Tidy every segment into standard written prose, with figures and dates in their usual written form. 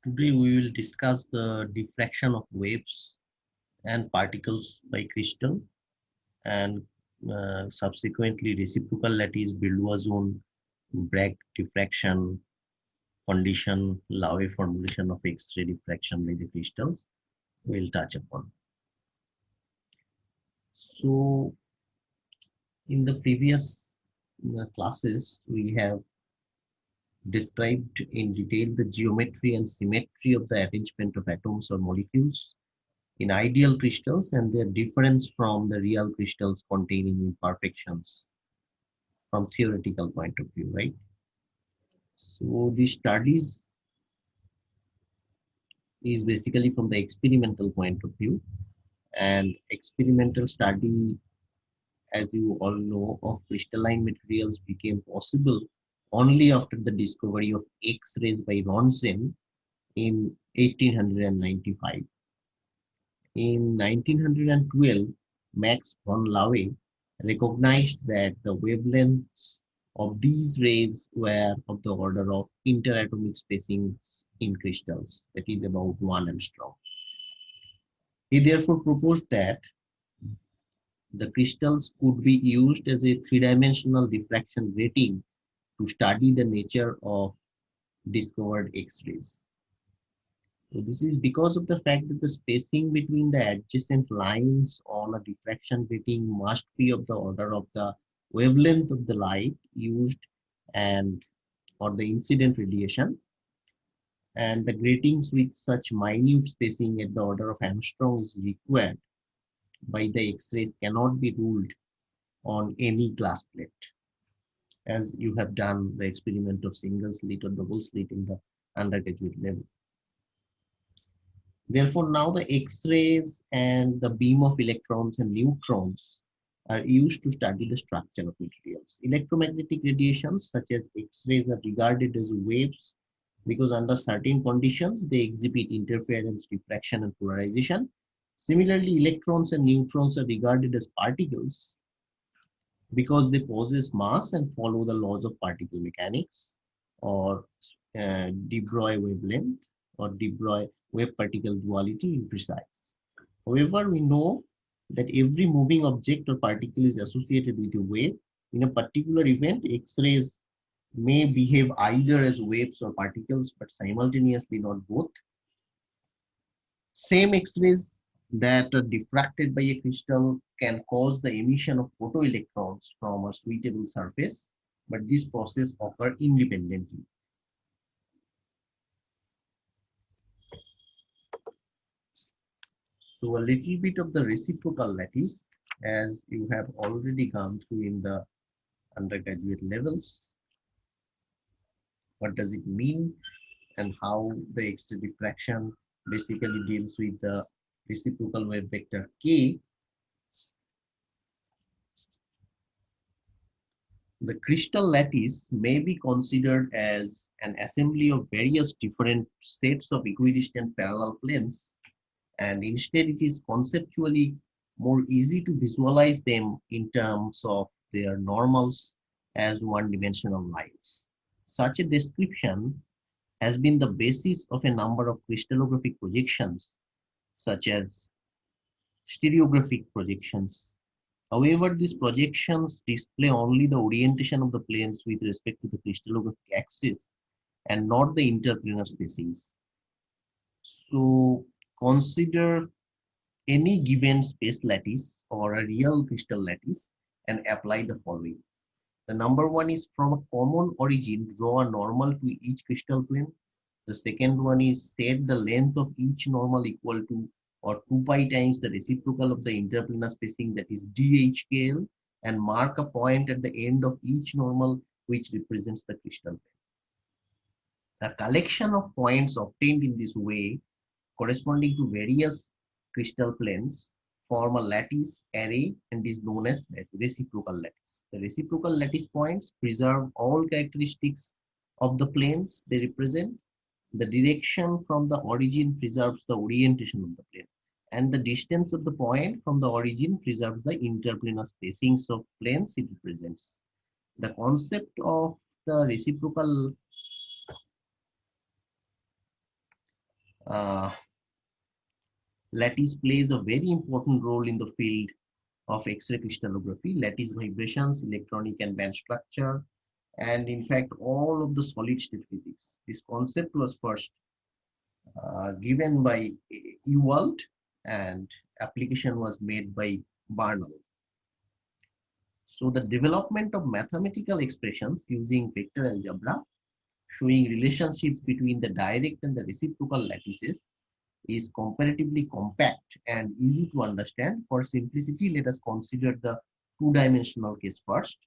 Today we will discuss the diffraction of waves and particles by crystal and subsequently reciprocal lattice, Brillouin, Bragg diffraction, condition, Laue formulation of X-ray diffraction by the crystals we will touch upon. So in the previous classes we have described in detail the geometry and symmetry of the arrangement of atoms or molecules in ideal crystals and their difference from the real crystals containing imperfections from theoretical point of view, right? So the studies is basically from the experimental point of view, and experimental study, as you all know, of crystalline materials became possible only after the discovery of X-rays by Rontgen in 1895. In 1912, Max von Laue recognized that the wavelengths of these rays were of the order of interatomic spacings in crystals, that is about 1 angstrom. He therefore proposed that the crystals could be used as a three-dimensional diffraction grating to study the nature of discovered X-rays. So this is because of the fact that the spacing between the adjacent lines on a diffraction grating must be of the order of the wavelength of the light used and or the incident radiation, and the gratings with such minute spacing at the order of angstrom is required by the X-rays cannot be ruled on any glass plate, as you have done the experiment of single slit or double slit in the undergraduate level. Therefore, now the X-rays and the beam of electrons and neutrons are used to study the structure of materials. Electromagnetic radiations such as X-rays are regarded as waves because under certain conditions they exhibit interference, diffraction, and polarization. Similarly, electrons and neutrons are regarded as particles because they possess mass and follow the laws of particle mechanics or de Broglie wavelength or de Broglie wave particle duality in precise. However, we know that every moving object or particle is associated with a wave. In a particular event, X-rays may behave either as waves or particles, but simultaneously not both. Same X-rays that are diffracted by a crystal can cause the emission of photoelectrons from a suitable surface, but this process occurs independently. So a little bit of the reciprocal lattice, as you have already gone through in the undergraduate levels. What does it mean and how the X-ray diffraction basically deals with the reciprocal wave vector K. The crystal lattice may be considered as an assembly of various different sets of equidistant parallel planes, and instead it is conceptually more easy to visualize them in terms of their normals as one-dimensional lines. Such a description has been the basis of a number of crystallographic projections, such as stereographic projections. However, these projections display only the orientation of the planes with respect to the crystallographic axis and not the interplanar spacings. So consider any given space lattice or a real crystal lattice and apply the following. The number one is from a common origin, draw a normal to each crystal plane. The second one is set the length of each normal equal to or 2 pi times the reciprocal of the interplanar spacing, that is DHKL, and mark a point at the end of each normal which represents the crystal plane. A collection of points obtained in this way corresponding to various crystal planes form a lattice array and is known as reciprocal lattice. The reciprocal lattice points preserve all characteristics of the planes they represent. The direction from the origin preserves the orientation of the plane, and the distance of the point from the origin preserves the interplanar spacings of planes it represents. The concept of the reciprocal uh, lattice plays a very important role in the field of X-ray crystallography. Lattice vibrations, electronic and band structure, and in fact all of the solid state physics. This concept was first given by Ewald, and application was made by Barnell. So the development of mathematical expressions using vector algebra showing relationships between the direct and the reciprocal lattices is comparatively compact and easy to understand. For simplicity, let us consider the two-dimensional case first.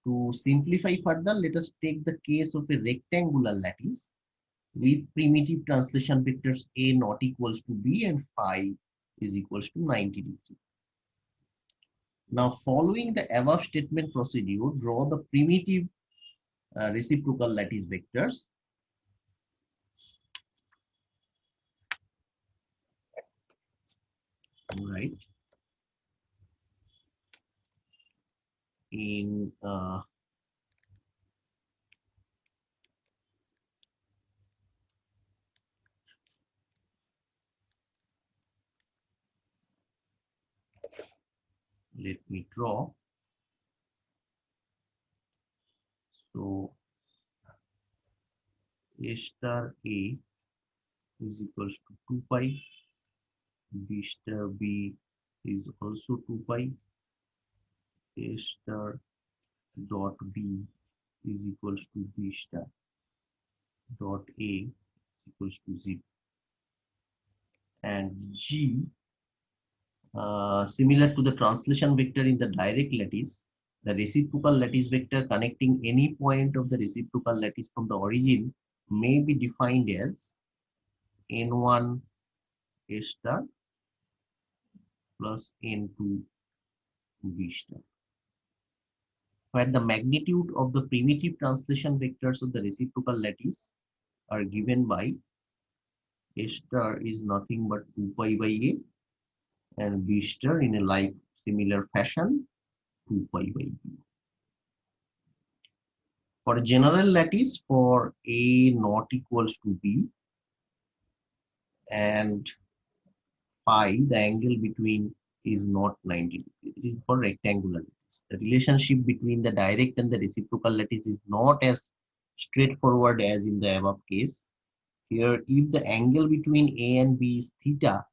To simplify further, let us take the case of a rectangular lattice with primitive translation vectors a not equals to b and phi is equals to 90 degrees. Now, following the above statement procedure, draw the primitive reciprocal lattice vectors. Right. In let me draw. So a star a is equals to 2 pi, b star b is also 2 pi, a star dot b is equals to b star dot a is equals to 0. And g, similar to the translation vector in the direct lattice, the reciprocal lattice vector connecting any point of the reciprocal lattice from the origin may be defined as n1 a star plus n2 b star, where the magnitude of the primitive translation vectors of the reciprocal lattice are given by a star is nothing but 2 pi by a, and b star in a like similar fashion 2 pi by b. For a general lattice, for a not equals to b and phi, the angle between is not 90 degrees. It is for rectangular lattice. The relationship between the direct and the reciprocal lattice is not as straightforward as in the above case. Here, if the angle between a and b is theta,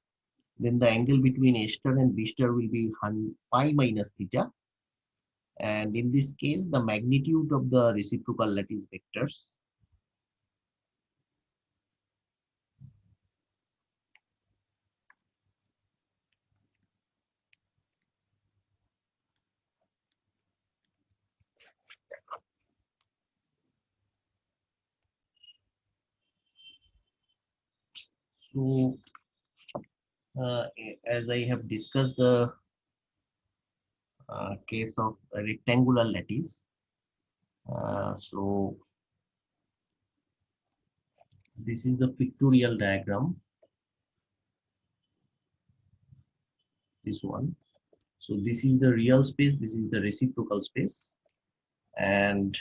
then the angle between a star and b star will be pi minus theta. And in this case, the magnitude of the reciprocal lattice vectors so as I have discussed the case of a rectangular lattice, so this is the pictorial diagram, this one. So this is the real space, this is the reciprocal space, and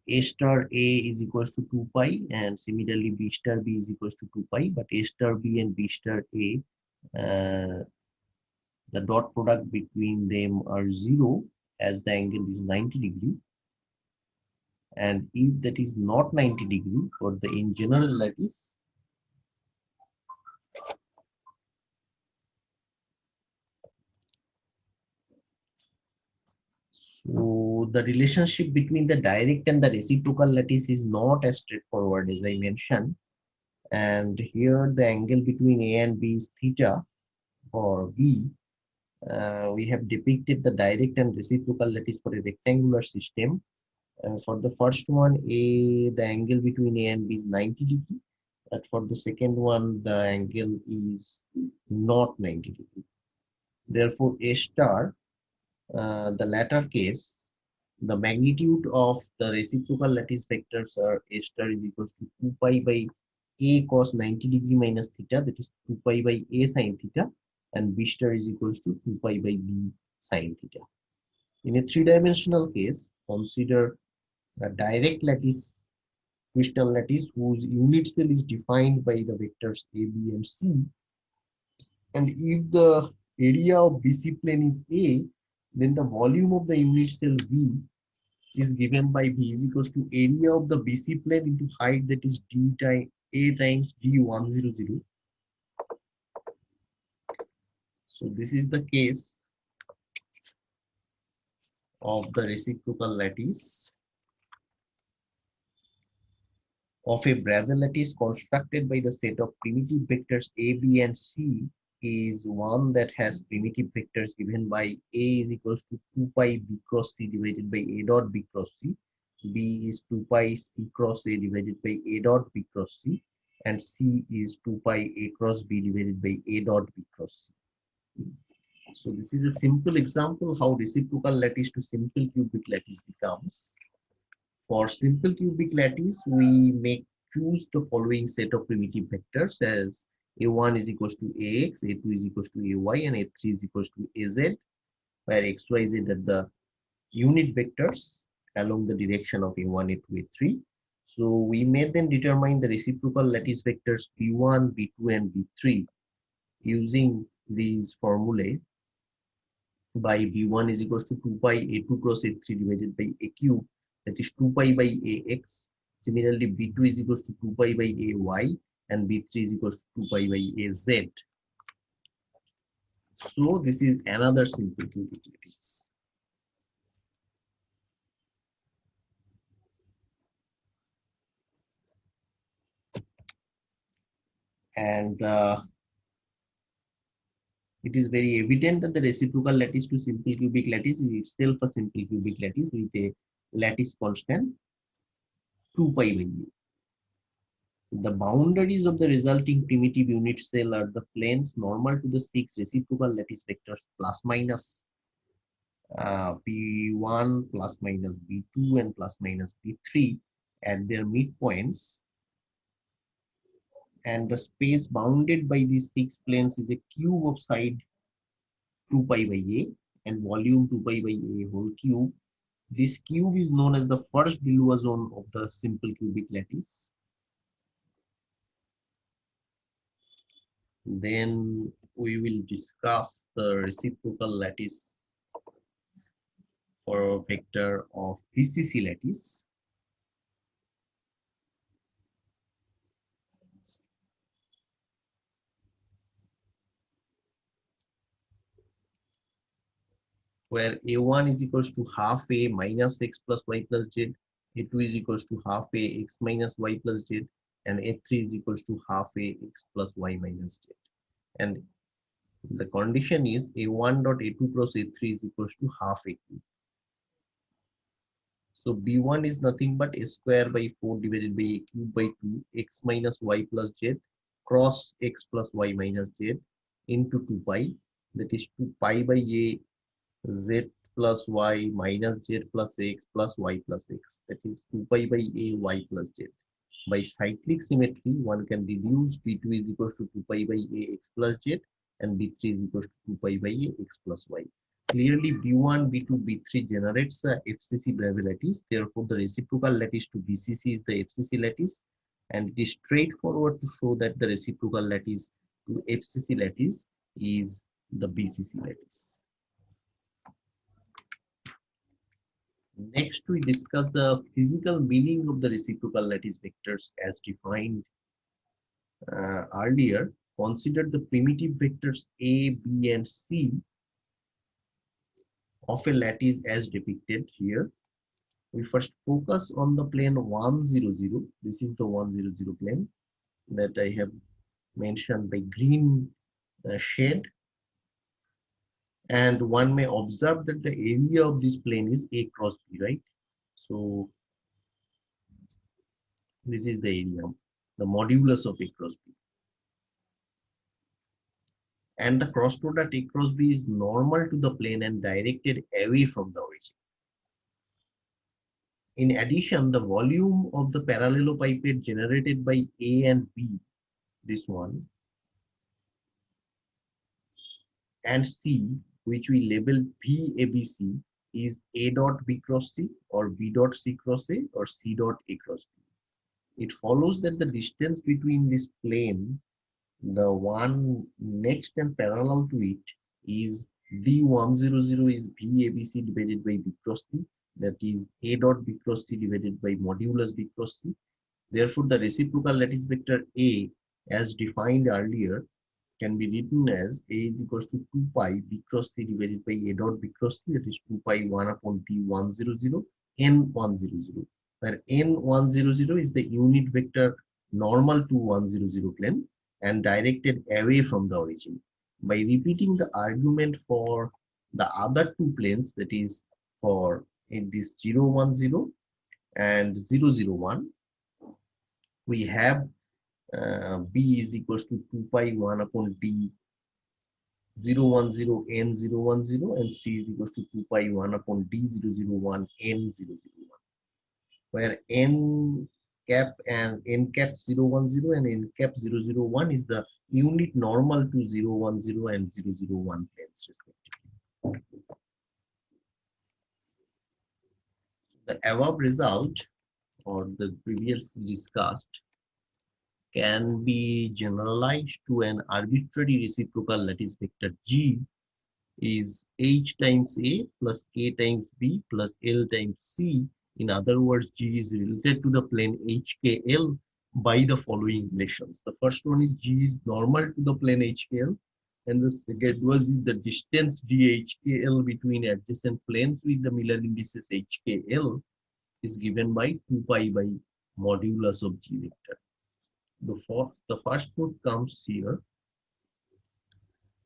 a star a is equals to 2 pi, and similarly b star b is equals to 2 pi, but a star b and b star a, the dot product between them are 0 as the angle is 90 degree. And if that is not 90 degree for the in general lattice, so the relationship between the direct and the reciprocal lattice is not as straightforward as I mentioned. And here the angle between A and B is theta or B. We have depicted the direct and reciprocal lattice for a rectangular system. For the first one, the angle between A and B is 90 degree. But for the second one, the angle is not 90 degree. Therefore, A star, the latter case, the magnitude of the reciprocal lattice vectors are A star is equals to 2 pi by A cos 90 degree minus theta, that is 2 pi by A sin theta, and B star is equals to 2 pi by B sin theta. In a three-dimensional case, consider a direct lattice crystal lattice whose unit cell is defined by the vectors A, B, and C. And if the area of BC plane is A, then the volume of the unit cell V is given by V is equals to area of the BC plane into height, that is D times A times D100. So this is the case of the reciprocal lattice of a Bragg lattice constructed by the set of primitive vectors A, B, and C is one that has primitive vectors given by A is equals to 2 pi B cross C divided by A dot B cross C. B is 2 pi C cross A divided by A dot B cross C. And C is 2 pi A cross B divided by A dot B cross C. So this is a simple example how reciprocal lattice to simple cubic lattice becomes. For simple cubic lattice, we make choose the following set of primitive vectors as a1 is equals to ax, a2 is equals to ay, and a3 is equals to az, where x, y, z are the unit vectors along the direction of a1, a2, a3. So we may then determine the reciprocal lattice vectors b1, b2, and b3 using these formulae by b1 is equals to 2 pi a2 cross a3 divided by a cube, that is 2 pi by ax. Similarly, b2 is equals to 2 pi by ay, and b3 is equals to 2 pi by az. So this is another simple cubic lattice. And it is very evident that the reciprocal lattice to simple cubic lattice is itself a simple cubic lattice with a lattice constant 2 pi by a. The boundaries of the resulting primitive unit cell are the planes normal to the 6 reciprocal lattice vectors plus minus B1 plus minus B2 and plus minus B3 at their midpoints. And the space bounded by these 6 planes is a cube of side 2 pi by a and volume 2 pi by a whole cube. This cube is known as the first Brillouin zone of the simple cubic lattice. Then we will discuss the reciprocal lattice for a vector of BCC lattice. Where a1 is equals to half a minus x plus y plus z, a2 is equals to half a x minus y plus z, and a3 is equals to half a x plus y minus z. And the condition is a1 dot a2 cross a3 is equals to half a cube. So b1 is nothing but a square by 4 divided by a cube by 2 x minus y plus z cross x plus y minus z into 2 pi, that is 2 pi by a z plus y minus z plus x plus y plus x, that is 2 pi by a y plus z. By cyclic symmetry, one can reduce b2 is equals to 2 pi by a x plus z and b3 is equals to 2 pi by a x plus y. Clearly, b1, b2, b3 generates the FCC Bragg lattice. Therefore, the reciprocal lattice to BCC is the FCC lattice, and it is straightforward to show that the reciprocal lattice to FCC lattice is the BCC lattice. Next, we discuss the physical meaning of the reciprocal lattice vectors as defined earlier. Consider the primitive vectors A, B, and C of a lattice as depicted here. We first focus on the plane 100. This is the 100 plane that I have mentioned by green shade. And one may observe that the area of this plane is A cross B, right? So this is the area, the modulus of A cross B. And the cross product A cross B is normal to the plane and directed away from the origin. In addition, the volume of the parallelopiped generated by A and B, this one, and C, which we label VABC, is A dot B cross C or B dot C cross A or C dot A cross B. it follows that the distance between this plane, the one next and parallel to it, is D100 is VABC divided by B cross C, that is A dot B cross C divided by modulus B cross C. Therefore, the reciprocal lattice vector A, as defined earlier, can be written as A is equals to 2 pi B cross C divided by A dot B cross C, that is 2 pi 1 upon D100 N100, where N100 is the unit vector normal to 100 plane and directed away from the origin. By repeating the argument for the other two planes, that is for in this 010 and 001, we have B is equals to 2 pi 1 upon D 010 N010 and C is equals to 2 pi 1 upon D001 N001, where N cap and N cap 010 and N cap 001 is the unit normal to 010 and 001 planes respectively. The above result, or the previously discussed, can be generalized to an arbitrary reciprocal lattice vector G is H times A plus K times B plus L times C. In other words, G is related to the plane HKL by the following relations. The first one is G is normal to the plane HKL, and the second was the distance DHKL between adjacent planes with the Miller indices HKL is given by 2 pi by modulus of G vector. The first proof comes here.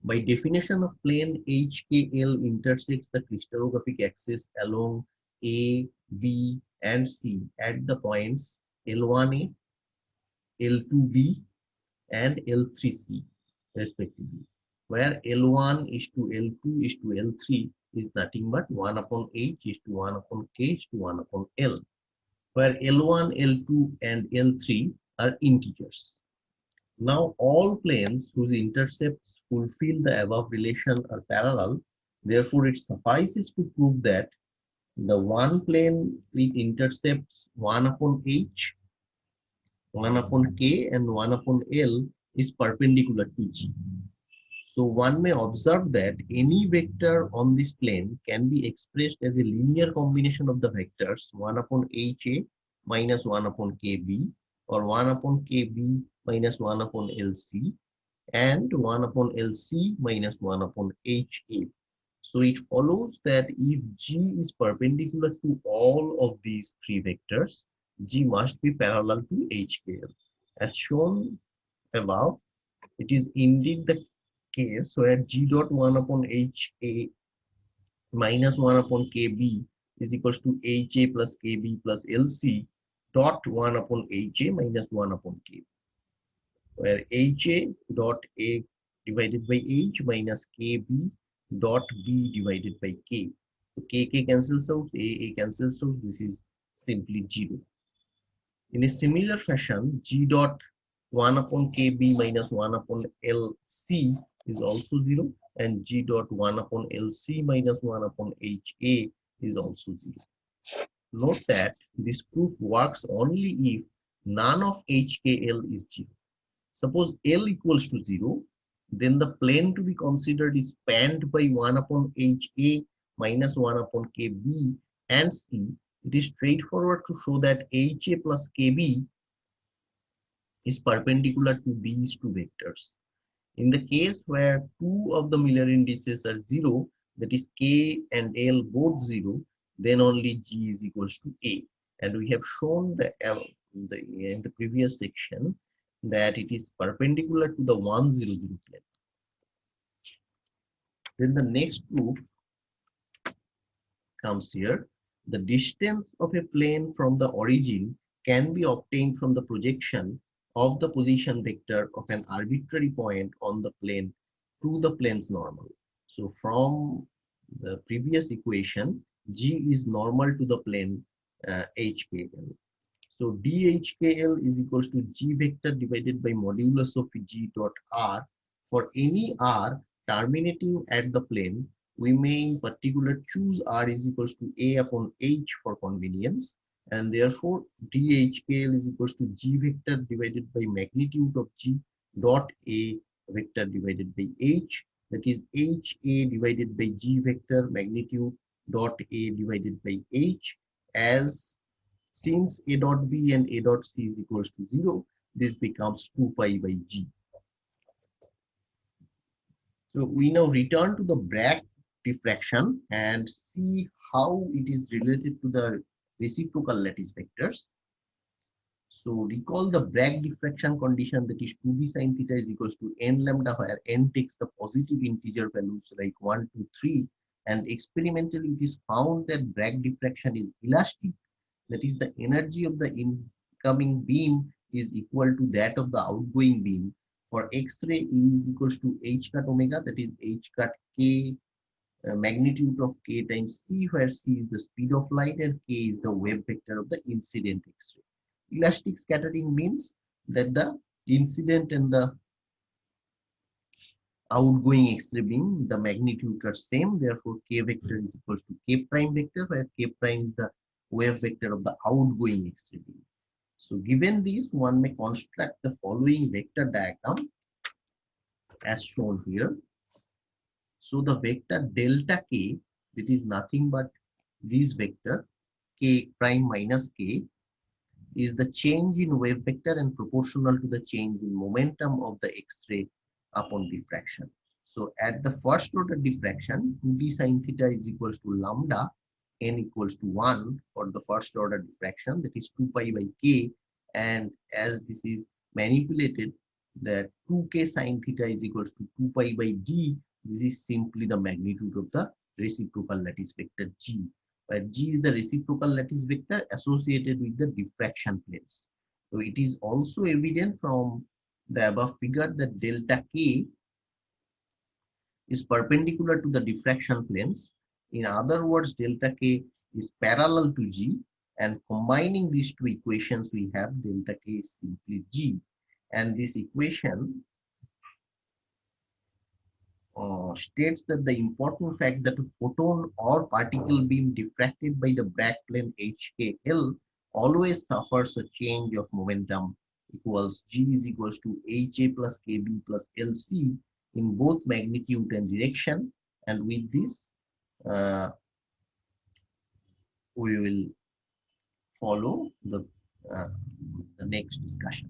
By definition of plane HKL intersects the crystallographic axis along A, B, and C at the points L1A, L2B, and L3C respectively, where L1 is to L2 is to L3 is nothing but 1 upon H is to 1 upon K is to 1 upon L, where L1, L2, and L3 are integers. Now, all planes whose intercepts fulfill the above relation are parallel. Therefore, it suffices to prove that the one plane with intercepts 1 upon H, 1 upon K, and 1 upon L is perpendicular to G. So, one may observe that any vector on this plane can be expressed as a linear combination of the vectors 1 upon HA minus 1 upon KB, or 1 upon KB minus 1 upon LC, and 1 upon LC minus 1 upon HA. So it follows that if G is perpendicular to all of these three vectors, G must be parallel to HKL. As shown above, it is indeed the case where G dot 1 upon HA minus 1 upon KB is equals to HA plus KB plus LC dot 1 upon HA minus 1 upon KB, where HA dot A divided by H minus KB dot B divided by K. So KK cancels out, A cancels out, this is simply 0. In a similar fashion, G dot 1 upon KB minus 1 upon LC is also 0, and G dot 1 upon LC minus 1 upon HA is also 0. Note that this proof works only if none of HKL is 0. Suppose L equals to 0, then the plane to be considered is spanned by 1 upon HA minus 1 upon KB and C. It is straightforward to show that HA plus KB is perpendicular to these two vectors. In the case where two of the Miller indices are 0, that is K and L both 0, then only G is equals to A. And we have shown in the previous section that it is perpendicular to the 100 plane. Then the next proof comes here. The distance of a plane from the origin can be obtained from the projection of the position vector of an arbitrary point on the plane to the plane's normal. So from the previous equation, G is normal to the plane HKL. So DHKL is equals to G vector divided by modulus of G dot R. For any R terminating at the plane, we may in particular choose R is equals to A upon H for convenience, and therefore DHKL is equals to G vector divided by magnitude of G dot A vector divided by H, that is HA divided by G vector magnitude dot A divided by H, as since A dot B and A dot C is equals to 0, this becomes 2 pi by G. So we now return to the Bragg diffraction and see how it is related to the reciprocal lattice vectors. So recall the Bragg diffraction condition, that is 2d sine theta is equals to n lambda, where n takes the positive integer values like 1, 2, 3. And experimentally it is found that Bragg diffraction is elastic. That is, the energy of the incoming beam is equal to that of the outgoing beam. For X-ray, E is equals to h cut omega, that is h cut k, magnitude of k times c, where c is the speed of light and k is the wave vector of the incident X-ray. Elastic scattering means that the incident and the outgoing X-ray beam, the magnitudes are same. Therefore, k vector is equals to k prime vector, where k prime is the wave vector of the outgoing X-ray beam. So given these, one may construct the following vector diagram as shown here. So the vector delta k, it is nothing but this vector k prime minus k, is the change in wave vector and proportional to the change in momentum of the X-ray upon diffraction. So at the first order diffraction, 2d sine theta is equals to lambda n equals to 1 for the first order diffraction, that is 2 pi by k. And as this is manipulated, that 2k sine theta is equals to 2 pi by d, this is simply the magnitude of the reciprocal lattice vector G, where G is the reciprocal lattice vector associated with the diffraction planes. So it is also evident from the above figure that delta K is perpendicular to the diffraction planes. In other words, delta K is parallel to G, and combining these two equations, we have delta K is simply G. And this equation states that the important fact that a photon or particle beam diffracted by the Bragg plane HKL always suffers a change of momentum equals G is equals to HA plus KB plus LC in both magnitude and direction. And with this, we will follow the next discussion.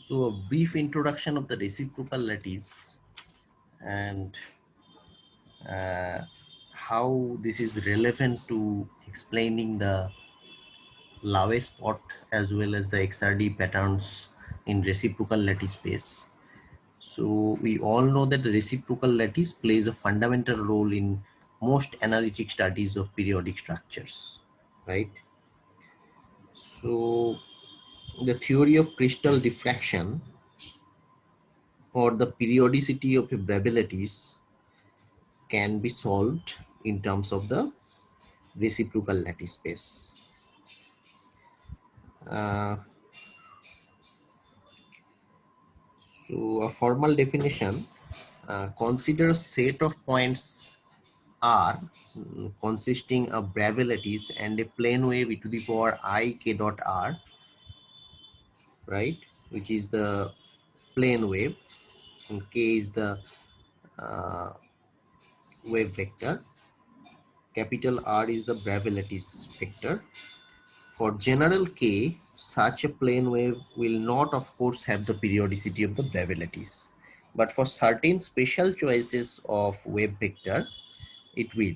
So a brief introduction of the reciprocal lattice and how this is relevant to explaining the Laue spot as well as the XRD patterns in reciprocal lattice space. So we all know that the reciprocal lattice plays a fundamental role in most analytic studies of periodic structures, right? So the theory of crystal diffraction or the periodicity of a Bragg lattice can be solved in terms of the reciprocal lattice space. Uh, so a formal definition, consider a set of points R consisting of Bragg lattice and a plane wave e to the power I k dot R, right, which is the plane wave, and k is the uh, wave vector, capital R is the Bragg lattice vector. For general K, such a plane wave will not, of course, have the periodicity of the Bragg lattice. But for certain special choices of wave vector, it will.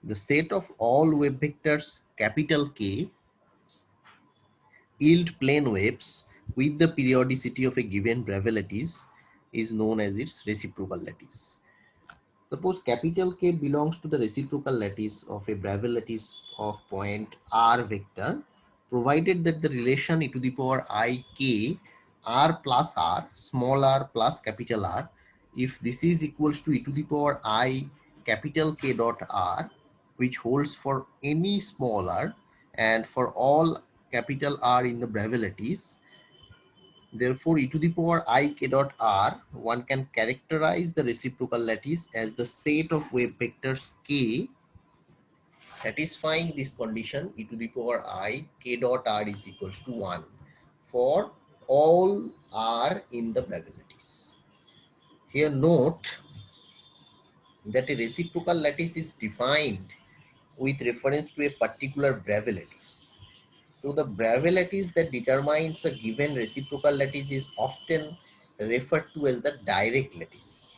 The set of all wave vectors, capital K, yield plane waves with the periodicity of a given Bragg lattice is known as its reciprocal lattice. Suppose capital K belongs to the reciprocal lattice of a Bragg lattice of point R vector, provided that the relation e to the power I k R plus R, small r plus capital R, if this is equals to e to the power I capital K dot R, which holds for any small r and for all capital R in the Bragg lattice, Therefore, e to the power I k dot r, one can characterize the reciprocal lattice as the set of wave vectors k satisfying this condition e to the power I k dot r is equals to 1 for all r in the Bragg lattice. Here note that a reciprocal lattice is defined with reference to a particular Bragg lattice. So the Bragg lattice that determines a given reciprocal lattice is often referred to as the direct lattice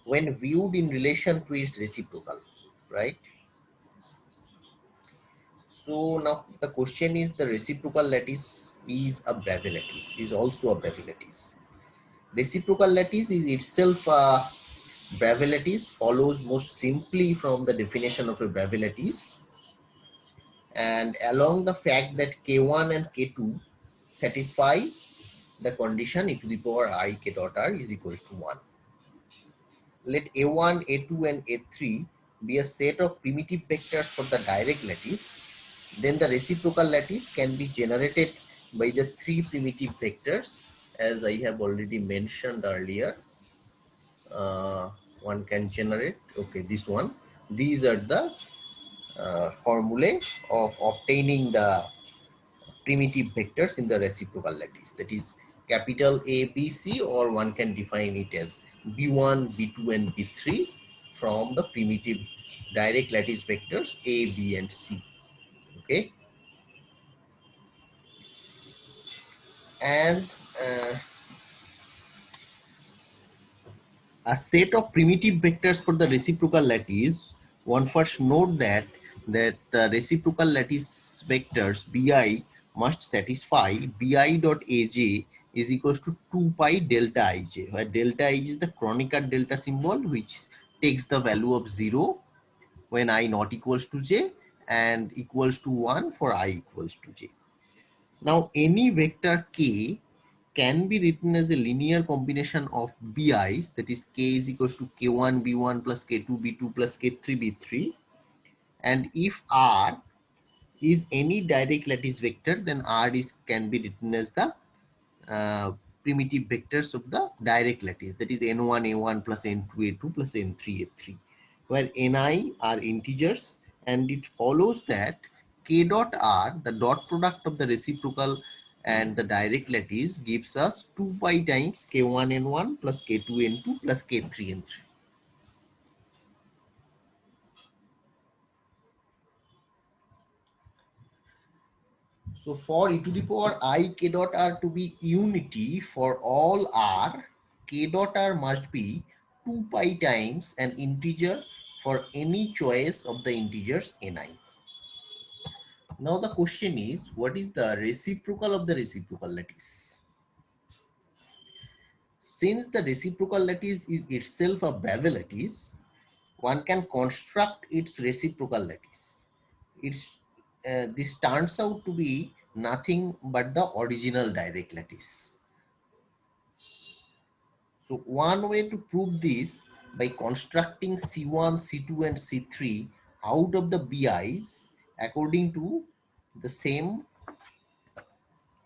when viewed in relation to its reciprocal, right? So now the question is, the reciprocal lattice is a Bragg lattice, is also a Bragg lattice. Reciprocal lattice is itself a Bragg lattice, follows most simply from the definition of a Bragg lattice, and along the fact that K1 and K2 satisfy the condition e to the power I k dot r is equals to 1. Let A1, A2 and A3 be a set of primitive vectors for the direct lattice. Then the reciprocal lattice can be generated by the three primitive vectors, as I have already mentioned earlier. One can generate, okay, this one. These are the formulae of obtaining the primitive vectors in the reciprocal lattice, that is capital A, B, C, or one can define it as B1, B2 and B3 from the primitive direct lattice vectors A, B and C. Okay, and uh, a set of primitive vectors for the reciprocal lattice, one first note that reciprocal lattice vectors Bi must satisfy Bi dot Aj is equals to 2 pi delta Ij, where delta Ij is the Kronecker delta symbol, which takes the value of 0 when I not equals to j and equals to 1 for I equals to j. Now, any vector k can be written as a linear combination of bi's, that is k is equals to k1 b1 plus k2 b2 plus k3 b3. And if r is any direct lattice vector, then r is can be written as the uh, primitive vectors of the direct lattice, that is n1 a1 plus n2 a2 plus n3 a3, where ni are integers, and it follows that k dot r, the dot product of the reciprocal and the direct lattice, gives us 2 pi times k1 n1 plus k2 n2 plus k3 n3. So for e to the power I k dot r to be unity for all r, k dot r must be 2 pi times an integer for any choice of the integers ni. Now the question is, what is the reciprocal of the reciprocal lattice? Since the reciprocal lattice is itself a Bragg lattice, one can construct its reciprocal lattice. This turns out to be nothing but the original direct lattice. So one way to prove this by constructing C1, C2 and C3 out of the BIs according to the same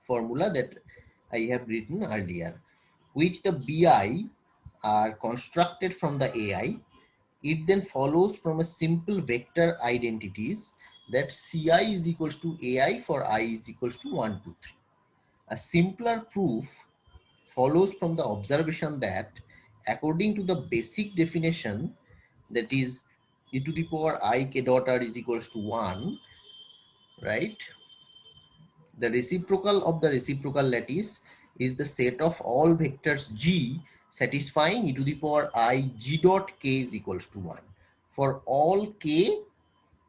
formula that I have written earlier, which the BI are constructed from the AI. It then follows from a simple vector identities that Ci is equals to AI for I is equals to 1, 2, 3. A simpler proof follows from the observation that according to the basic definition, that is e to the power I k dot r is equals to 1, right? The reciprocal of the reciprocal lattice is the set of all vectors G satisfying e to the power I G dot k is equals to 1 for all k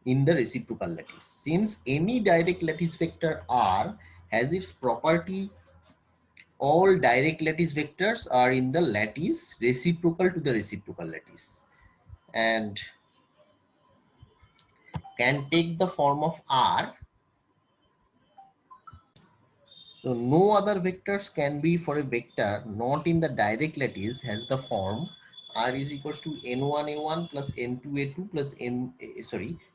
in the reciprocal lattice. Since any direct lattice vector R has its property, all direct lattice vectors are in the lattice reciprocal to the reciprocal lattice and can take the form of R. So no other vectors can be for a vector not in the direct lattice has the form R is equals to n1a1 plus n2a2 plus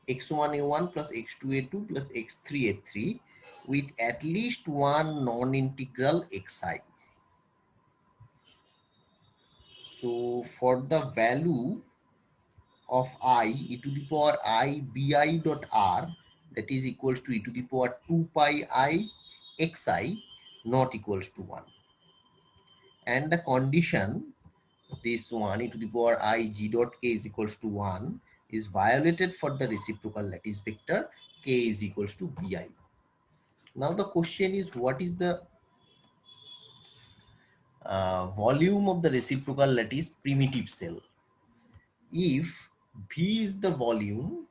x1a1 plus x2a2 plus x3a3 with at least one non-integral xi. So for the value of I e to the power I bi dot r, that is equals to e to the power 2 pi I xi not equals to 1, and the condition, this one e to the power I g dot k is equals to 1, is violated for the reciprocal lattice vector k is equals to bi. Now the question is, what is the volume of the reciprocal lattice primitive cell? If V is the volume,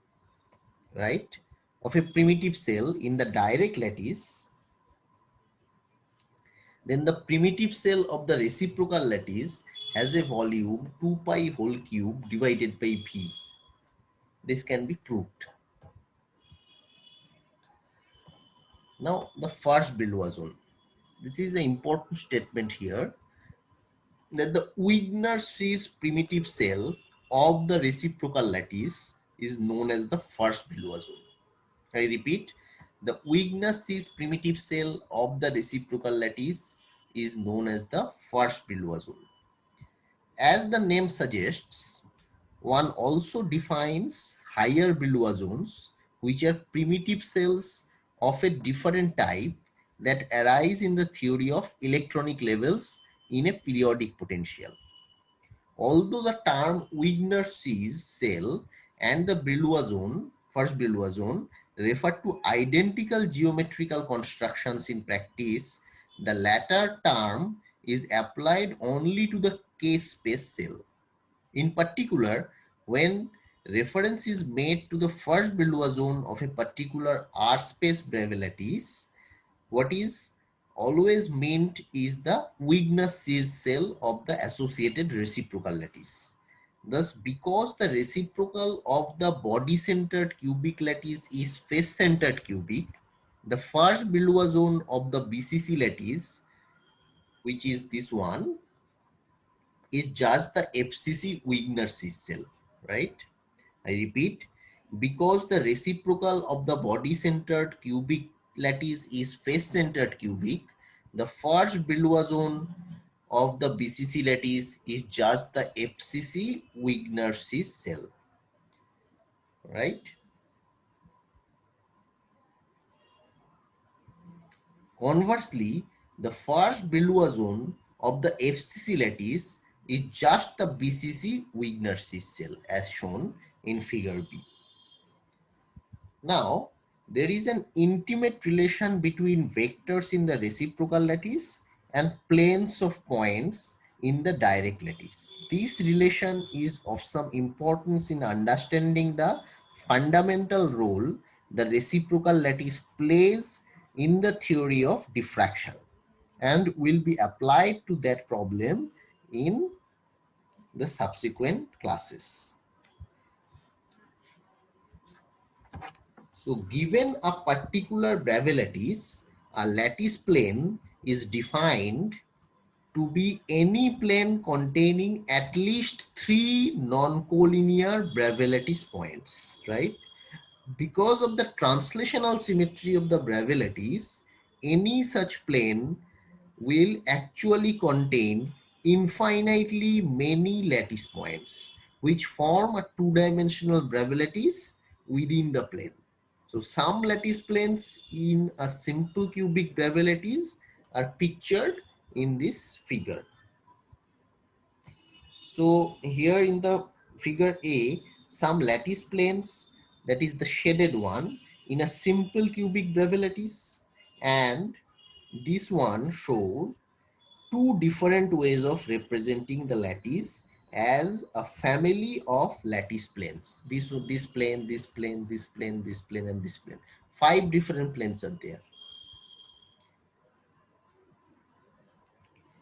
right, of a primitive cell in the direct lattice, then the primitive cell of the reciprocal lattice has a volume 2 pi whole cube divided by V. This can be proved. Now the first Brillouin. This is the important statement here, that the Wigner-Schiess primitive cell of the reciprocal lattice is known as the first Brillouin. I repeat, the Wigner-Schiess primitive cell of the reciprocal lattice is known as the first Brillouin. As the name suggests, one also defines higher Brillouins, which are primitive cells of a different type that arise in the theory of electronic levels in a periodic potential. Although the term Wigner-Schiess cell and the Brillouin, first Brillouin, refer to identical geometrical constructions in practice, the latter term is applied only to the K-space cell. In particular, when reference is made to the first Brillouin of a particular R-space Bragg lattice, what is always meant is the Wigner-Schiess cell of the associated reciprocal lattice. Thus, because the reciprocal of the body-centered cubic lattice is face-centered cubic, the first Brillouin of the BCC lattice, which is this one, is just the FCC Wigner-Schiess cell, right? I repeat, because the reciprocal of the body-centered cubic lattice is face-centered cubic, the first Brillouin of the BCC lattice is just the FCC Wigner-Schiess cell, right? Conversely, the first Brillouin of the FCC lattice is just the BCC Wigner-Schiess cell as shown in figure B. Now, there is an intimate relation between vectors in the reciprocal lattice and planes of points in the direct lattice. This relation is of some importance in understanding the fundamental role the reciprocal lattice plays in the theory of diffraction, and will be applied to that problem in the subsequent classes. So given a particular Bragg lattice, a lattice plane is defined to be any plane containing at least 3 non-collinear Bragg lattice points, right? Because of the translational symmetry of the Bragg lattice, any such plane will actually contain infinitely many lattice points, which form a two-dimensional Bragg lattice within the plane. So some lattice planes in a simple cubic Bragg lattice are pictured in this figure. So here in the figure A, some lattice planes, that is the shaded one, in a simple cubic Bragg lattice, and this one shows two different ways of representing the lattice as a family of lattice planes. This plane, this plane, this plane, this plane, and this plane. 5 different planes are there.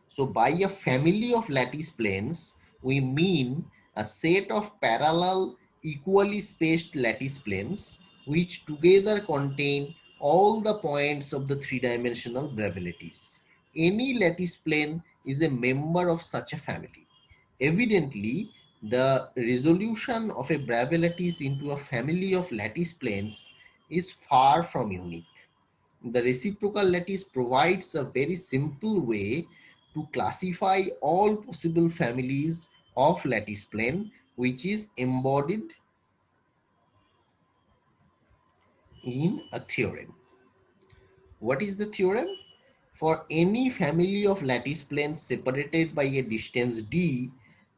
So by a family of lattice planes, we mean a set of parallel equally spaced lattice planes which together contain all the points of the three-dimensional Bragg lattice. Any lattice plane is a member of such a family. Evidently, the resolution of a Bragg lattice into a family of lattice planes is far from unique. The reciprocal lattice provides a very simple way to classify all possible families of lattice plane which is embodied in a theorem. What is the theorem? For any family of lattice planes separated by a distance d,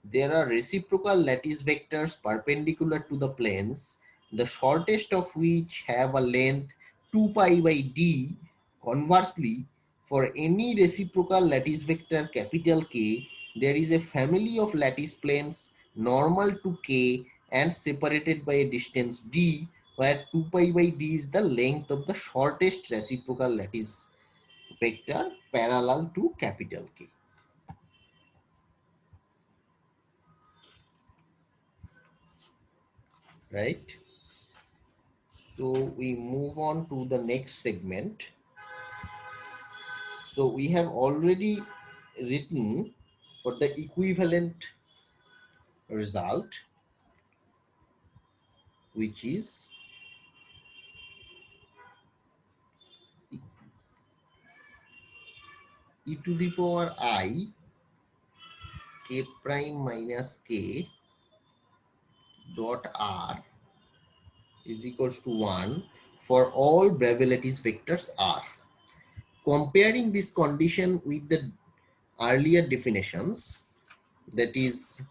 there are reciprocal lattice vectors perpendicular to the planes, the shortest of which have a length 2 pi by d. Conversely, for any reciprocal lattice vector capital K, there is a family of lattice planes normal to K and separated by a distance d, where 2 pi by d is the length of the shortest reciprocal lattice vector parallel to capital K. Right? So we move on to the next segment. So we have already written for the equivalent result, which is e to the power I k prime minus k dot r is equals to 1 for all Bragg lattice vectors R. Comparing this condition with the earlier definitions, that is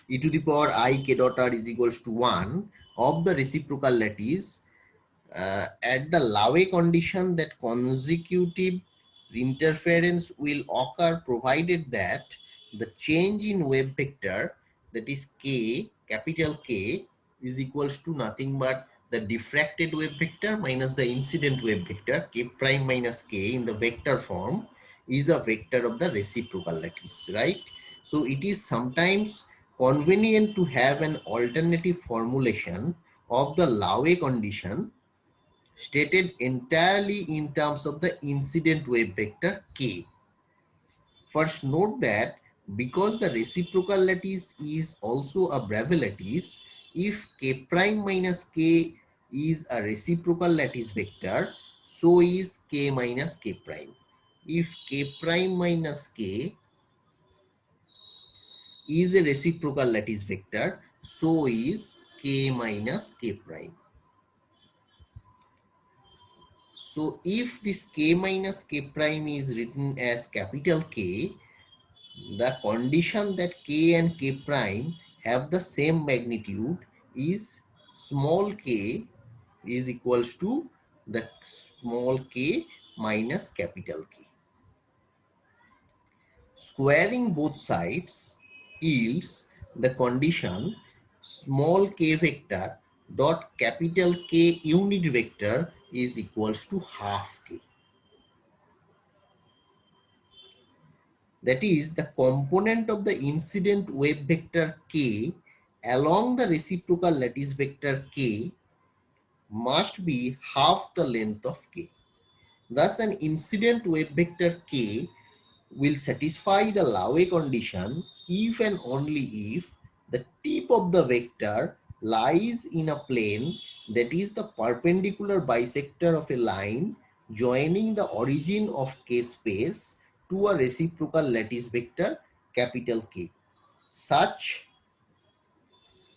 e to the power I k dot r is equals to 1 of the reciprocal lattice, at the Laue condition that consecutive interference will occur provided that the change in wave vector, that is k, capital K, is equals to nothing but the diffracted wave vector minus the incident wave vector k prime minus k in the vector form is a vector of the reciprocal lattice, right? So it is sometimes convenient to have an alternative formulation of the Laue condition stated entirely in terms of the incident wave vector k. First note that because the reciprocal lattice is also a Bragg lattice, if k prime minus k is a reciprocal lattice vector, so is k minus k prime. If k prime minus k is a reciprocal lattice vector, so is k minus k prime. So if this k minus k prime is written as capital K, the condition that k and k prime have the same magnitude is small k is equals to the small k minus capital K. Squaring both sides yields the condition small k vector dot capital K unit vector is equals to half k. That is, the component of the incident wave vector k along the reciprocal lattice vector k must be half the length of k. Thus, an incident wave vector k will satisfy the Laue condition if and only if the tip of the vector lies in a plane that is the perpendicular bisector of a line joining the origin of k space to a reciprocal lattice vector capital K. Such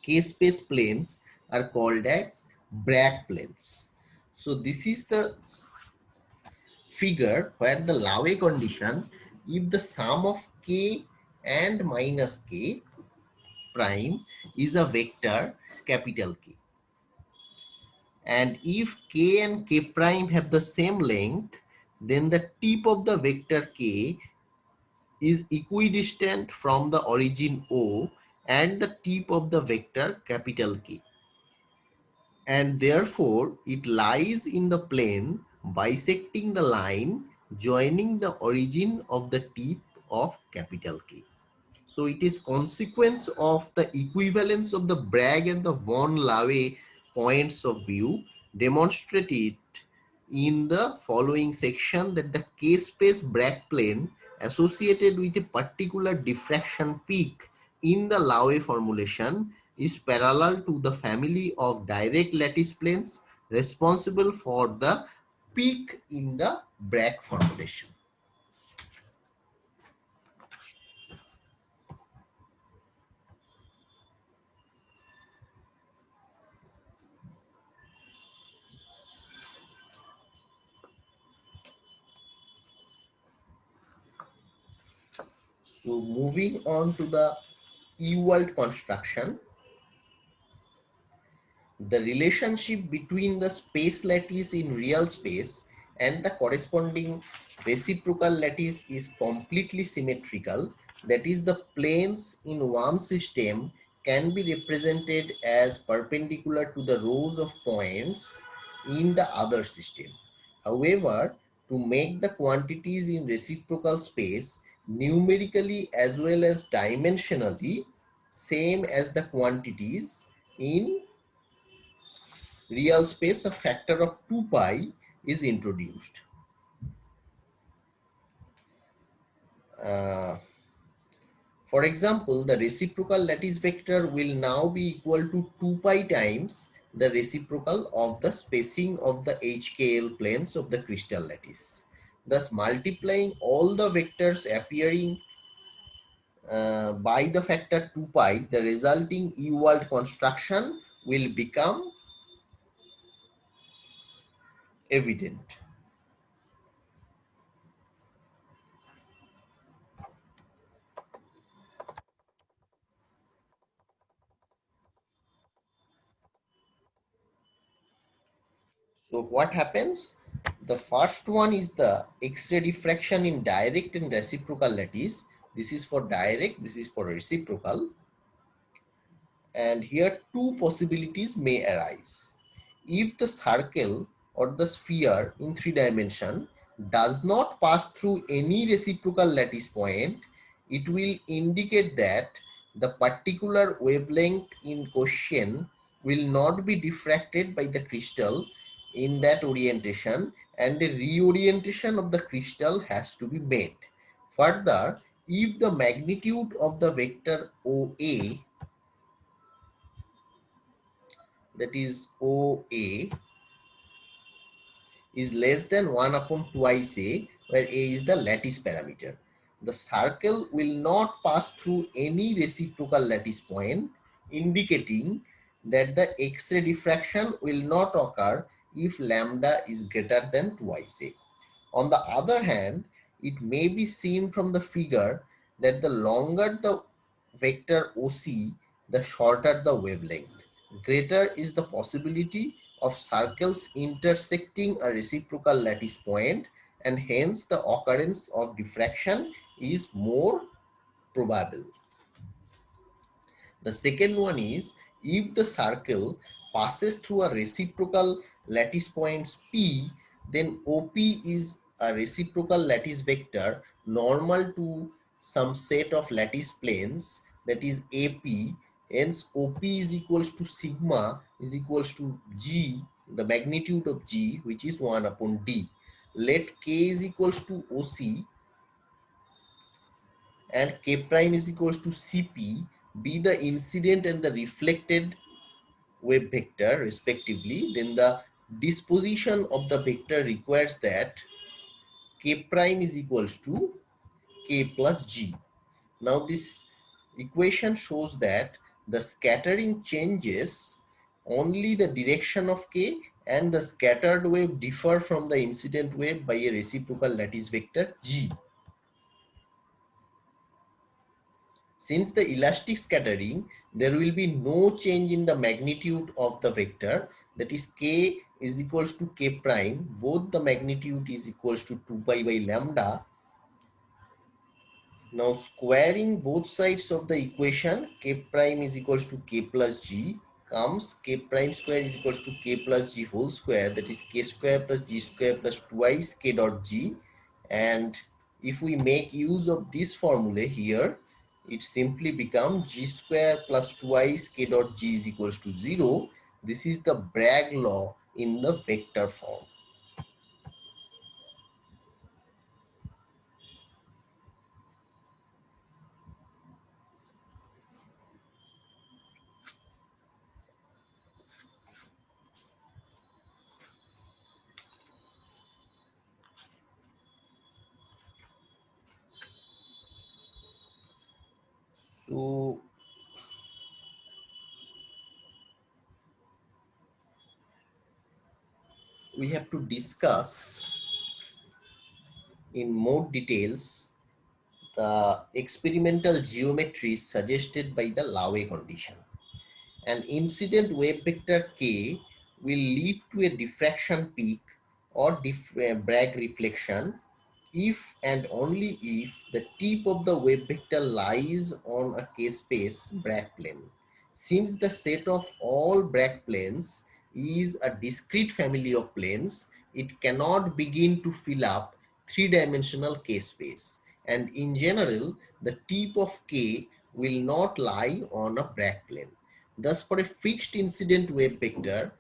k space planes are called as Bragg planes. So this is the figure where the Laue condition, if the sum of k and minus k prime is a vector capital K, and if k and k prime have the same length, then the tip of the vector k is equidistant from the origin O and the tip of the vector capital K, and therefore it lies in the plane bisecting the line joining the origin of the tip of capital K. So it is consequence of the equivalence of the Bragg and the von Laue points of view demonstrated in the following section that the K-space Bragg plane associated with a particular diffraction peak in the Laue formulation is parallel to the family of direct lattice planes responsible for the peak in the Bragg formulation. So moving on to the E-world construction, the relationship between the space lattice in real space and the corresponding reciprocal lattice is completely symmetrical. That is, the planes in one system can be represented as perpendicular to the rows of points in the other system. However, to make the quantities in reciprocal space numerically as well as dimensionally same as the quantities in real space, a factor of 2 pi is introduced. Uh, for example, the reciprocal lattice vector will now be equal to 2 pi times the reciprocal of the spacing of the HKL planes of the crystal lattice. Thus, multiplying all the vectors appearing by the factor 2 pi, the resulting E-world construction will become evident. So what happens? The first one is the X-ray diffraction in direct and reciprocal lattice. This is for direct, this is for reciprocal. And here two possibilities may arise. If the circle or the sphere in 3 dimension does not pass through any reciprocal lattice point, it will indicate that the particular wavelength in question will not be diffracted by the crystal in that orientation, and a reorientation of the crystal has to be made. Further, if the magnitude of the vector OA, that is OA, is less than 1 upon twice A, where A is the lattice parameter, the circle will not pass through any reciprocal lattice point, indicating that the X-ray diffraction will not occur if lambda is greater than twice A. On the other hand, it may be seen from the figure that the longer the vector OC, the shorter the wavelength. Greater is the possibility of circles intersecting a reciprocal lattice point, and hence the occurrence of diffraction is more probable. The second one is, if the circle passes through a reciprocal lattice points P, then OP is a reciprocal lattice vector normal to some set of lattice planes, that is AP. Hence OP is equals to sigma is equals to G, the magnitude of G, which is 1 upon D. Let K is equals to OC and K prime is equals to Cp be the incident and the reflected wave vector respectively, then the disposition of the vector requires that K prime is equals to K plus G. Now this equation shows that the scattering changes only the direction of K, and the scattered wave differ from the incident wave by a reciprocal lattice vector G. Since the elastic scattering, there will be no change in the magnitude of the vector, that is K is equals to K prime, both the magnitude is equals to 2 pi by lambda. Now squaring both sides of the equation, K prime is equals to K plus G, comes K prime square is equals to K plus G whole square, that is K square plus G square plus twice K dot G. And if we make use of this formula here, it simply becomes G square plus twice K dot G is equals to 0. This is the Bragg law in the vector form. So we have to discuss in more details the experimental geometry suggested by the Laue condition. An incident wave vector k will lead to a diffraction peak or Bragg reflection if and only if the tip of the wave vector lies on a k-space Bragg plane. Since the set of all Bragg planes is a discrete family of planes, it cannot begin to fill up three-dimensional k-space. And in general, the tip of k will not lie on a Bragg plane. Thus, for a fixed incident wave vector,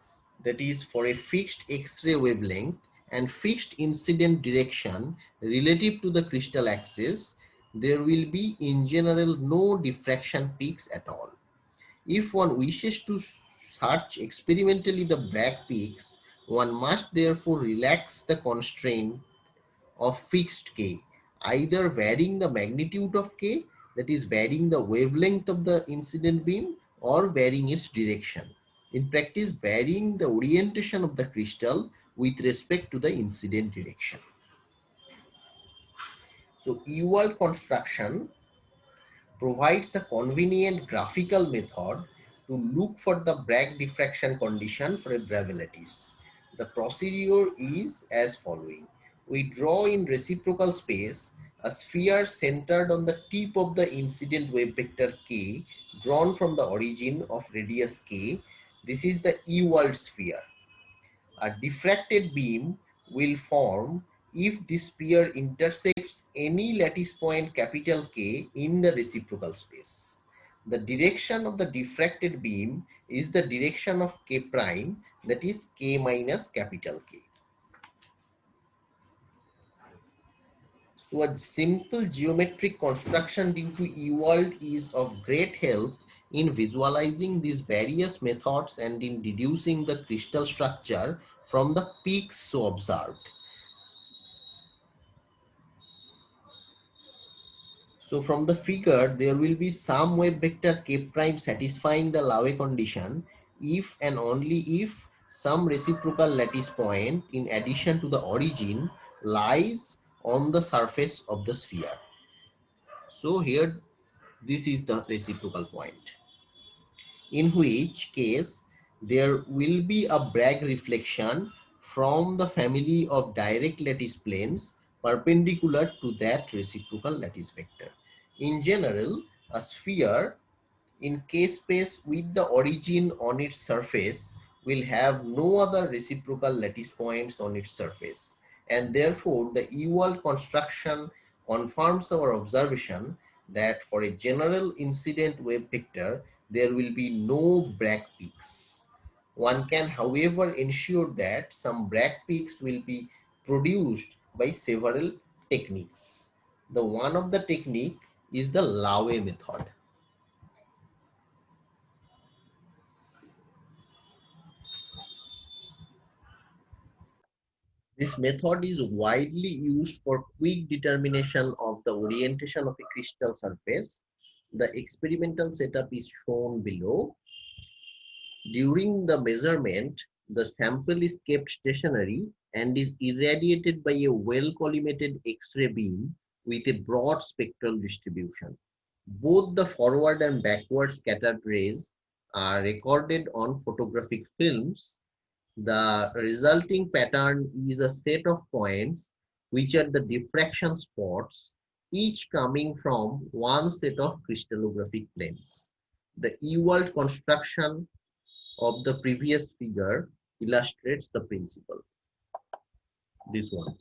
that is for a fixed X-ray wavelength and fixed incident direction relative to the crystal axis, there will be in general no diffraction peaks at all. If one wishes to search experimentally the Bragg peaks, one must therefore relax the constraint of fixed k, either varying the magnitude of k, that is varying the wavelength of the incident beam, or varying its direction. In practice, varying the orientation of the crystal with respect to the incident direction. So UL construction provides a convenient graphical method to look for the Bragg diffraction condition for a Brillouin lattice. The procedure is as following. We draw in reciprocal space a sphere centered on the tip of the incident wave vector k drawn from the origin of radius k. This is the E-world sphere. A diffracted beam will form if this sphere intersects any lattice point capital K in the reciprocal space. The direction of the diffracted beam is the direction of K prime, that is K minus capital K. So a simple geometric construction due to E-world is of great help in visualizing these various methods and in deducing the crystal structure from the peaks so observed. So from the figure, there will be some wave vector k prime satisfying the Laue condition if and only if some reciprocal lattice point in addition to the origin lies on the surface of the sphere. So here, this is the reciprocal point, in which case there will be a Bragg reflection from the family of direct lattice planes perpendicular to that reciprocal lattice vector. In general, a sphere in k-space with the origin on its surface will have no other reciprocal lattice points on its surface, and therefore the E-world construction confirms our observation that for a general incident wave vector there will be no Bragg peaks. One can, however, ensure that some Bragg peaks will be produced by several techniques. The one of the technique is the Laue method. This method is widely used for quick determination of the orientation of a crystal surface. The experimental setup is shown below. During the measurement, the sample is kept stationary and is irradiated by a well-collimated X-ray beam with a broad spectral distribution. Both the forward and backward scattered rays are recorded on photographic films. The resulting pattern is a set of points which are the diffraction spots, each coming from one set of crystallographic planes. The E-world construction of the previous figure illustrates the principle. This one.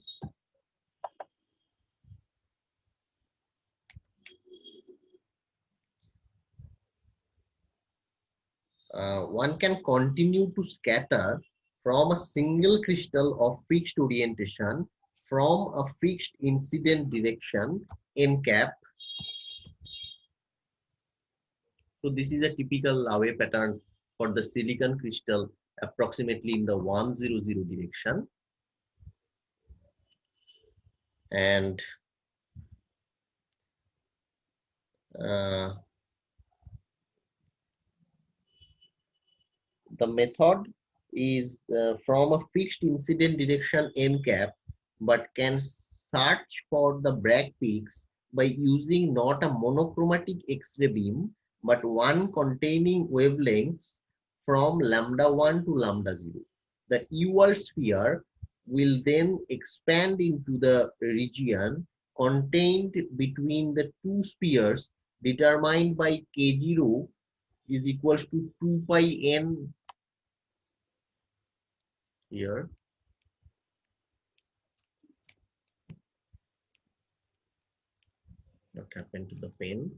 One can continue to scatter from a single crystal of fixed orientation from a fixed incident direction n cap. So this is a typical Laue pattern for the silicon crystal approximately in the 100 direction. And uh, the method is from a fixed incident direction n cap, but can search for the Bragg peaks by using not a monochromatic X-ray beam, but one containing wavelengths from lambda 1 to lambda 0. The UL sphere will then expand into the region contained between the two spheres determined by K0 is equals to 2 pi n here. What happened to the pen?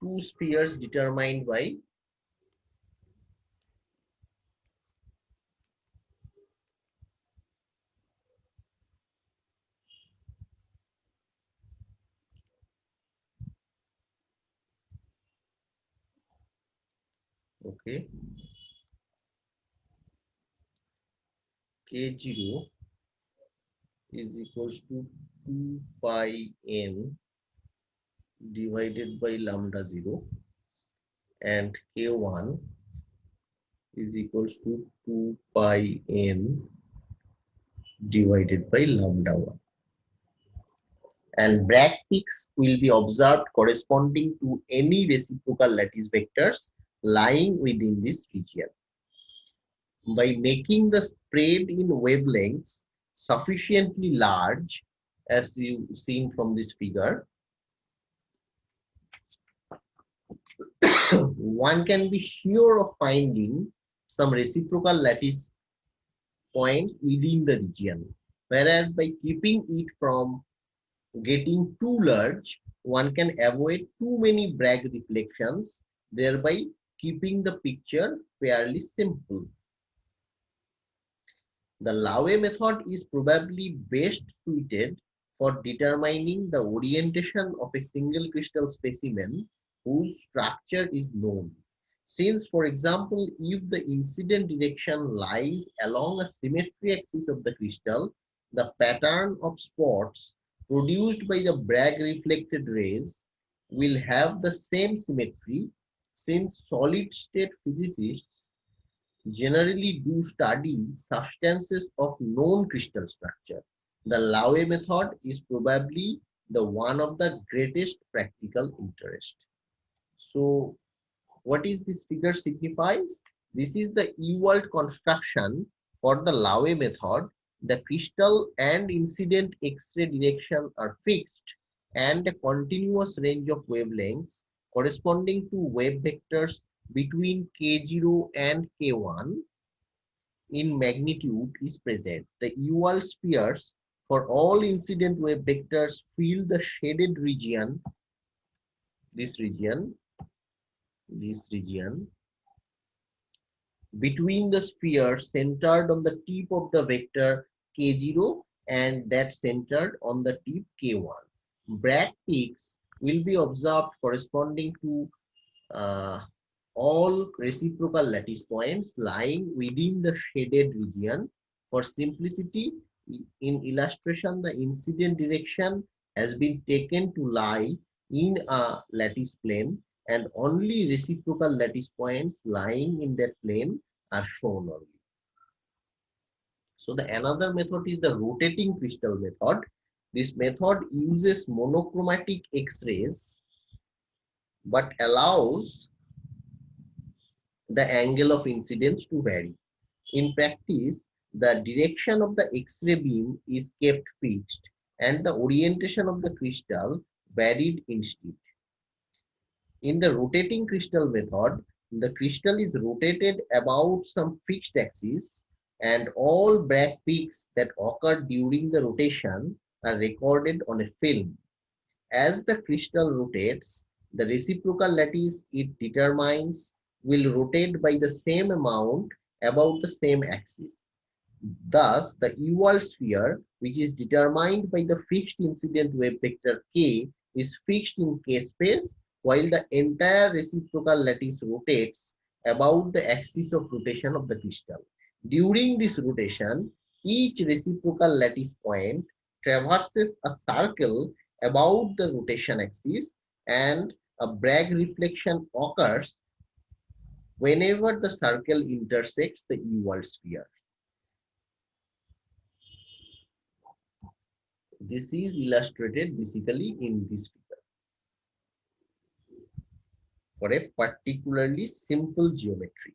Two spheres determined by okay K0 is equals to 2 pi n divided by lambda 0 and K1 is equals to 2 pi n divided by lambda 1. And Bragg peaks will be observed corresponding to any reciprocal lattice vectors lying within this region. By making the spread in wavelengths sufficiently large, as you seen from this figure, one can be sure of finding some reciprocal lattice points within the region. Whereas by keeping it from getting too large, one can avoid too many Bragg reflections, thereby keeping the picture fairly simple. The Laue method is probably best suited for determining the orientation of a single crystal specimen whose structure is known. Since, for example, if the incident direction lies along a symmetry axis of the crystal, the pattern of spots produced by the Bragg reflected rays will have the same symmetry, since solid state physicists generally do study substances of known crystal structure. The Laue method is probably the one of the greatest practical interest. So what is this figure signifies? This is the E-world construction for the Laue method. The crystal and incident X-ray direction are fixed, and a continuous range of wavelengths corresponding to wave vectors between K0 and K1 in magnitude is present. The UL spheres for all incident wave vectors fill the shaded region, this region, this region, between the spheres centered on the tip of the vector K0 and that centered on the tip K1. Bragg peaks will be observed corresponding to all reciprocal lattice points lying within the shaded region. For simplicity, in illustration, the incident direction has been taken to lie in a lattice plane, and only reciprocal lattice points lying in that plane are shown only. So the another method is the rotating crystal method. This method uses monochromatic X-rays but allows the angle of incidence to vary. In practice, the direction of the X-ray beam is kept fixed and the orientation of the crystal varied instead. In the rotating crystal method, the crystal is rotated about some fixed axis, and all Bragg peaks that occur during the rotation are recorded on a film. As the crystal rotates, the reciprocal lattice it determines will rotate by the same amount about the same axis. Thus, the UL sphere, which is determined by the fixed incident wave vector k, is fixed in k space, while the entire reciprocal lattice rotates about the axis of rotation of the crystal. During this rotation, each reciprocal lattice point traverses a circle about the rotation axis, and a Bragg reflection occurs whenever the circle intersects the UL sphere. This is illustrated basically in this figure for a particularly simple geometry.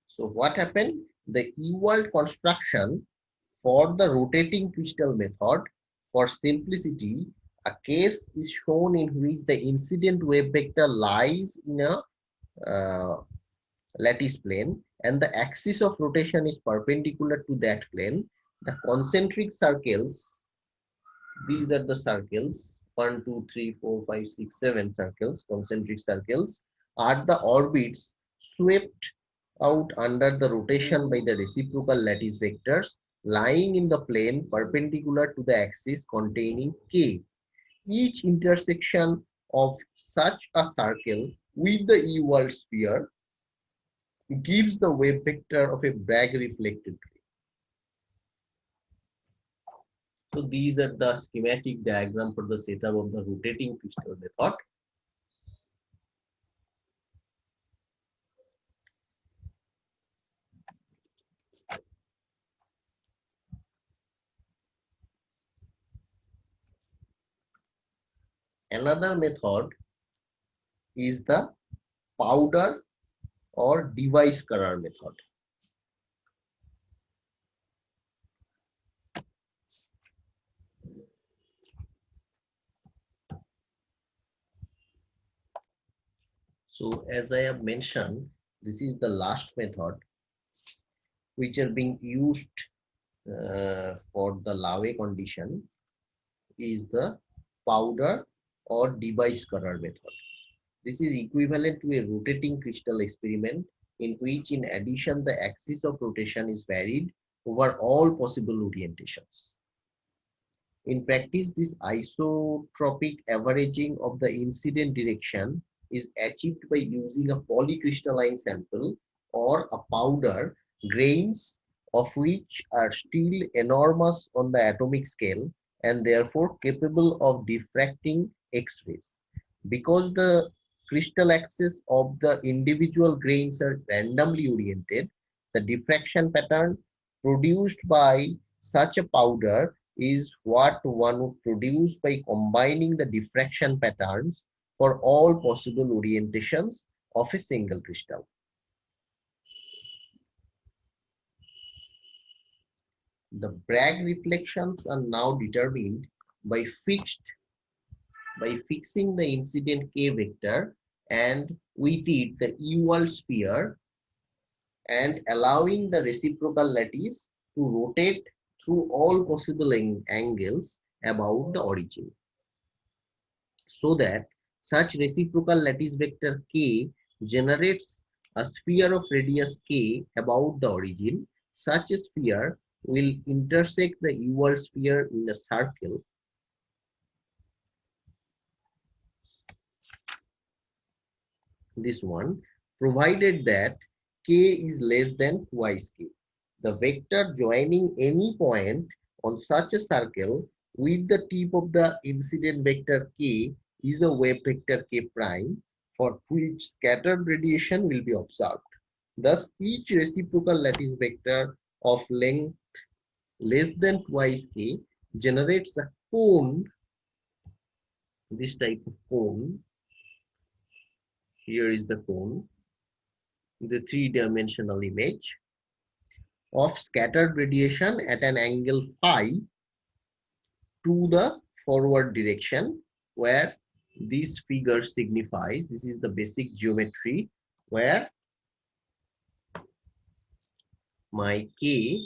So what happened? The E-world construction for the rotating crystal method, for simplicity, a case is shown in which the incident wave vector lies in a uh, lattice plane and the axis of rotation is perpendicular to that plane. The concentric circles, these are the circles, 1, 2, 3, 4, 5, 6, 7 circles, concentric circles, are the orbits swept out under the rotation by the reciprocal lattice vectors lying in the plane perpendicular to the axis containing K. Each intersection of such a circle with the E-world sphere gives the wave vector of a Bragg reflected ray. So these are the schematic diagram for the setup of the rotating crystal method. Another method is the powder or device color method. So as I have mentioned, this is the last method which are being used for the Laue condition is the powder or device color method. This is equivalent to a rotating crystal experiment in which in addition the axis of rotation is varied over all possible orientations. In practice, this isotropic averaging of the incident direction is achieved by using a polycrystalline sample or a powder, grains of which are still enormous on the atomic scale and therefore capable of diffracting X-rays. Because the crystal axis of the individual grains are randomly oriented, the diffraction pattern produced by such a powder is what one would produce by combining the diffraction patterns for all possible orientations of a single crystal. The Bragg reflections are now determined by fixing the incident K vector and with it the E-world sphere and allowing the reciprocal lattice to rotate through all possible angles about the origin, so that such reciprocal lattice vector K generates a sphere of radius K about the origin. Such a sphere will intersect the E-world sphere in a circle this one, provided that K is less than twice K. The vector joining any point on such a circle with the tip of the incident vector K is a wave vector K prime for which scattered radiation will be observed. Thus, each reciprocal lattice vector of length less than twice K generates a cone, this type of cone. Here is the cone, the three-dimensional image of scattered radiation at an angle phi to the forward direction, where this figure signifies, this is the basic geometry where my K,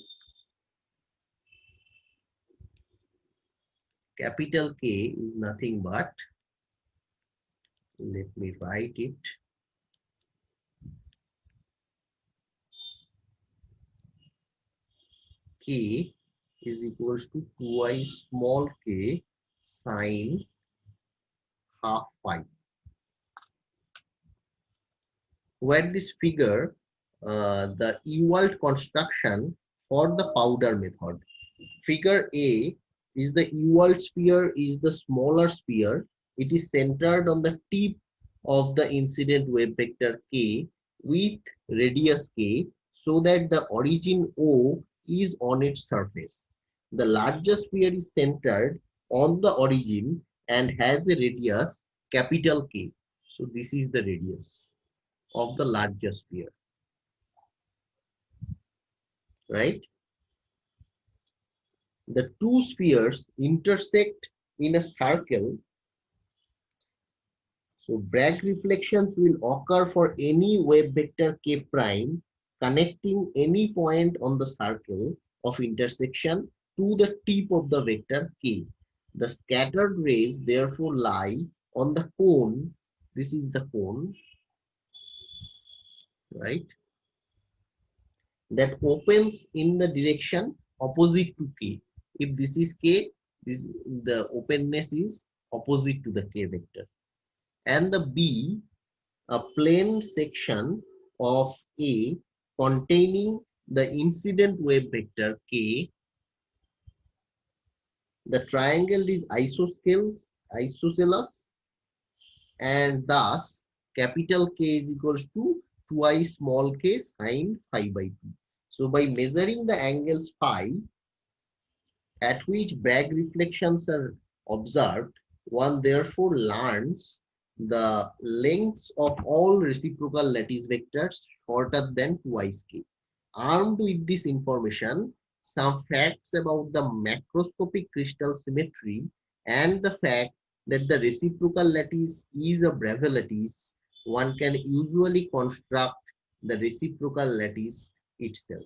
capital K is nothing but, let me write it, K is equals to 2i small k sine half phi, where this figure the E-world construction for the powder method. Figure A is the E-world sphere is the smaller sphere. It is centered on the tip of the incident wave vector K with radius K, so that the origin O is on its surface. The larger sphere is centered on the origin and has a radius capital K. So this is the radius of the larger sphere, right? The two spheres intersect in a circle. So Bragg reflections will occur for any wave vector k prime connecting any point on the circle of intersection to the tip of the vector k. The scattered rays therefore lie on the cone. This is the cone, right? That opens in the direction opposite to k. If this is k, this the openness is opposite to the k vector. And the B, a plane section of A containing the incident wave vector k. The triangle is isosceles, and thus capital K is equals to twice small k sine phi by 2. So by measuring the angles phi at which Bragg reflections are observed, one therefore learns the lengths of all reciprocal lattice vectors shorter than twice k. Armed with this information, some facts about the macroscopic crystal symmetry and the fact that the reciprocal lattice is a Bragg lattice, one can usually construct the reciprocal lattice itself.